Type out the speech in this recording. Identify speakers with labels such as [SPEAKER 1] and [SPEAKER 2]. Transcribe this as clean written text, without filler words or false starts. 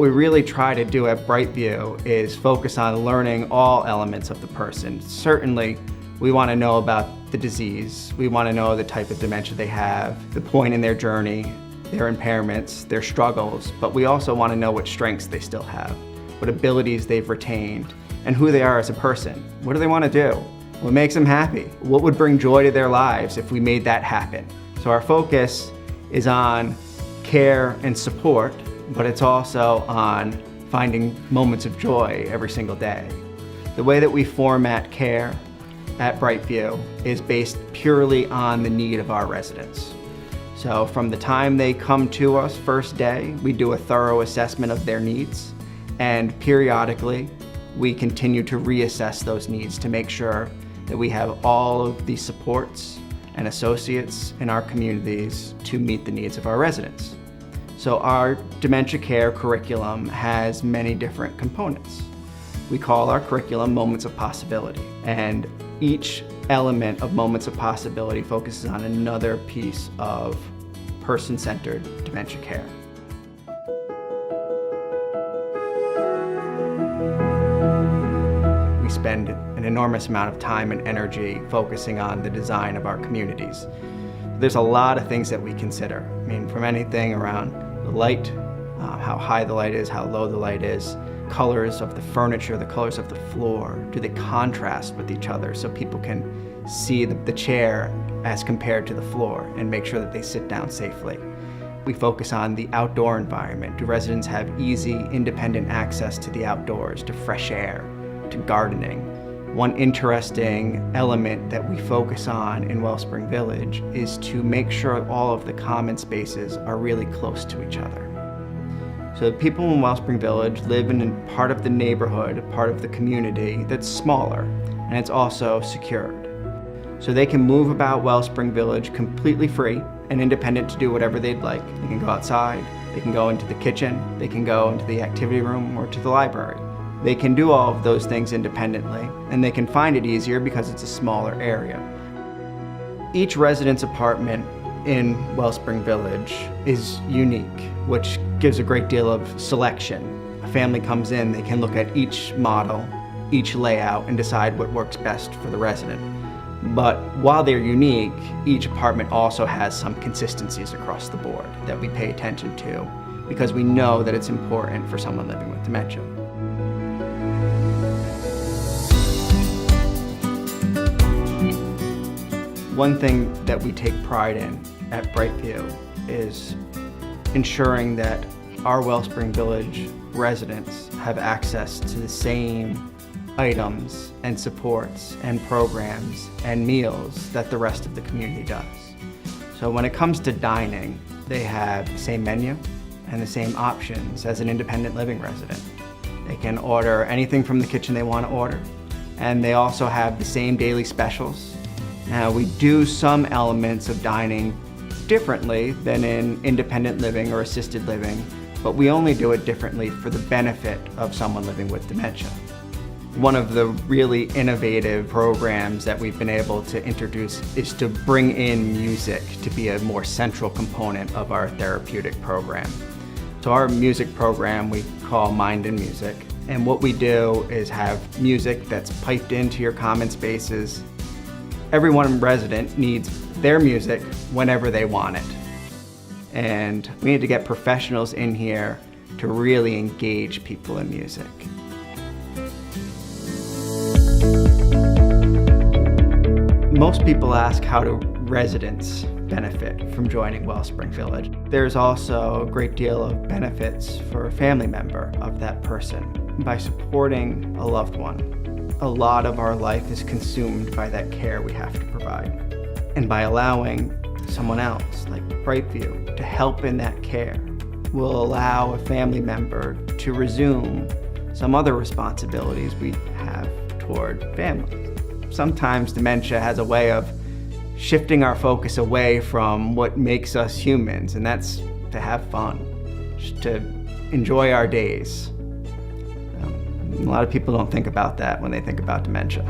[SPEAKER 1] we really try to do at Brightview is focus on learning all elements of the person. Certainly, we want to know about the disease. We want to know the type of dementia they have, the point in their journey, their impairments, their struggles, but we also want to know what strengths they still have, what abilities they've retained, and who they are as a person. What do they want to do? What makes them happy? What would bring joy to their lives if we made that happen? So our focus is on care and support, but it's also on finding moments of joy every single day. The way that we format care at Brightview is based purely on the need of our residents. So from the time they come to us first day, we do a thorough assessment of their needs, and periodically we continue to reassess those needs to make sure that we have all of the supports and associates in our communities to meet the needs of our residents. So our dementia care curriculum has many different components. We call our curriculum Moments of Possibility, and each element of Moments of Possibility focuses on another piece of person-centered dementia care. We spend an enormous amount of time and energy focusing on the design of our communities. There's a lot of things that we consider. I mean, from anything around the light, how high the light is, how low the light is, colors of the furniture, the colors of the floor, do they contrast with each other so people can see the chair as compared to the floor and make sure that they sit down safely. We focus on the outdoor environment. Do residents have easy, independent access to the outdoors, to fresh air, to gardening? One interesting element that we focus on in Wellspring Village is to make sure all of the common spaces are really close to each other. So people in Wellspring Village live in a part of the neighborhood, part of the community that's smaller, and it's also secured. So they can move about Wellspring Village completely free and independent to do whatever they'd like. They can go outside, they can go into the kitchen, they can go into the activity room or to the library. They can do all of those things independently, and they can find it easier because it's a smaller area. Each residence apartment in Wellspring Village is unique, which gives a great deal of selection. A family comes in, they can look at each model, each layout, and decide what works best for the resident. But while they're unique, each apartment also has some consistencies across the board that we pay attention to because we know that it's important for someone living with dementia. One thing that we take pride in at Brightview is ensuring that our Wellspring Village residents have access to the same items and supports and programs and meals that the rest of the community does. So when it comes to dining, they have the same menu and the same options as an independent living resident. They can order anything from the kitchen they want to order, and they also have the same daily specials. Now, we do some elements of dining differently than in independent living or assisted living, but we only do it differently for the benefit of someone living with dementia. One of the really innovative programs that we've been able to introduce is to bring in music to be a more central component of our therapeutic program. So our music program we call Mind and Music, and what we do is have music that's piped into your common spaces. Everyone resident needs their music whenever they want it. And we need to get professionals in here to really engage people in music. Most people ask how do residents benefit from joining Wellspring Village. There's also a great deal of benefits for a family member of that person. By supporting a loved one, a lot of our life is consumed by that care we have to provide. And by allowing someone else, like Brightview, to help in that care will allow a family member to resume some other responsibilities we have toward family. Sometimes dementia has a way of shifting our focus away from what makes us humans, and that's to have fun, just to enjoy our days. A lot of people don't think about that when they think about dementia.